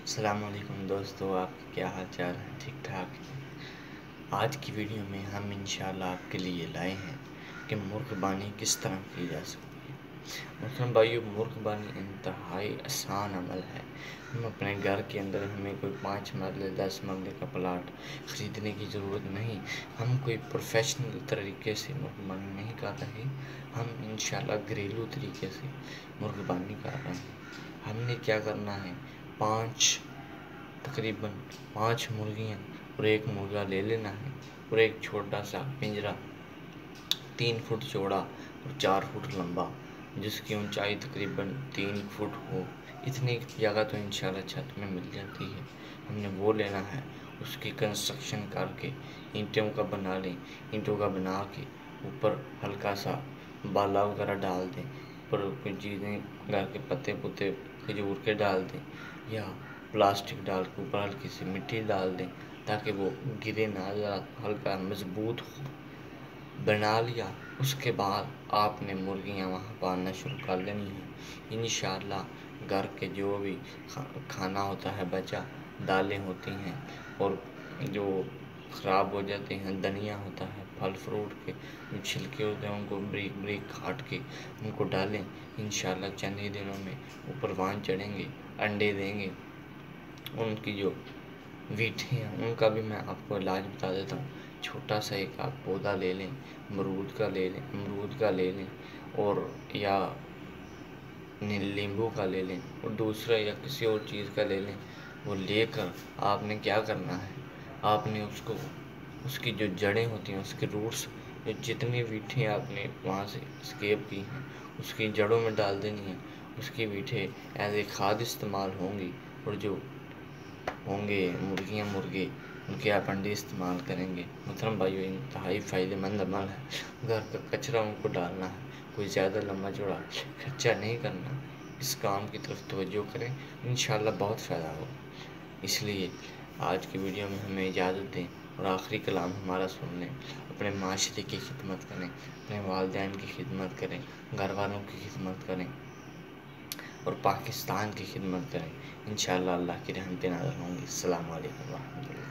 अस्सलामुअलैकुम दोस्तों, आपके क्या हाल चाल है? ठीक ठाक है। आज की वीडियो में हम इंशाल्लाह आपके लिए लाए हैं कि मुर्गबानी किस तरह की जा सकती है। मोहतरम भाइयों, मुर्गबानी इंतहाई आसान अमल है। हम अपने घर के अंदर हमें कोई 5 मरले 10 मरले का प्लाट ख़रीदने की ज़रूरत नहीं। हम कोई प्रोफेशनल तरीके से मुर्गबानी नहीं कर रहे, हम इंशाल्लाह घरेलू तरीके से मुर्गबानी कर रहे हैं। हमने क्या करना है, तकरीबन 5 मुर्गियाँ और 1 मुर्गा ले लेना है और एक छोटा सा पिंजरा 3 फुट चौड़ा और 4 फुट लंबा, जिसकी ऊंचाई तकरीबन 3 फुट हो। इतनी जगह तो इंशाल्लाह छत में मिल जाती है। हमने वो लेना है, उसकी कंस्ट्रक्शन करके ईंटों का बना लें। ईंटों का बना के ऊपर हल्का सा बाला वगैरह डाल दें, ऊपर कुछ चीज़ें घर के पत्ते पुत्ते खजूर के डाल दें या प्लास्टिक डाल के ऊपर हल्की सी मिट्टी डाल दें ताकि वो गिरे ना, ज़रा हल्का मजबूत हो। बना लिया, उसके बाद आपने मुर्गियाँ वहाँ पालना शुरू कर लेनी है। इंशाल्लाह घर के जो भी खाना होता है, बचा दालें होती हैं और जो ख़राब हो जाते हैं, धनिया होता है, फल फ्रूट के जो छिलके होते हैं उनको ब्रीक ब्रीक काट के उनको डालें। इंशाल्लाह चंद ही दिनों में ऊपर वान चढ़ेंगे, अंडे देंगे। उनकी जो वीटें हैं उनका भी मैं आपको इलाज बता देता हूँ। छोटा सा एक आप पौधा ले लें, अमरूद का ले लें और या नींबू का ले लें और दूसरा या किसी और चीज़ का ले लें। वो लेकर आपने क्या करना है, आपने उसकी जो जड़ें होती हैं, उसके रूट्स, जो जितनी वीटें आपने वहाँ से स्केप की हैं उसकी जड़ों में डाल देनी है। उसकी वीटें एज ए खाद इस्तेमाल होंगी और जो होंगे मुर्गियाँ मुर्गे उनके आप अंडे इस्तेमाल करेंगे। मोहतरम भाइयों, इंतहाई फ़ायदेमंद अमल है। घर का कचरा उनको डालना है, कोई ज़्यादा लंबा चौड़ा खर्चा नहीं करना। इस काम की तरफ तवज्जो करें, इंशाल्लाह बहुत फ़ायदा होगा। इसलिए आज की वीडियो में हमें इजाज़त दें और आखिरी कलाम हमारा सुन लें। अपने माशरे की खिदमत करें, अपने वालिदैन की खिदमत करें, घर वालों की खिदमत करें और पाकिस्तान की खिदमत करें। इंशाल्लाह अल्लाह की रहमतें नाज़िल होंगी। अस्सलामु अलैकुम व रहमतुल्लाह।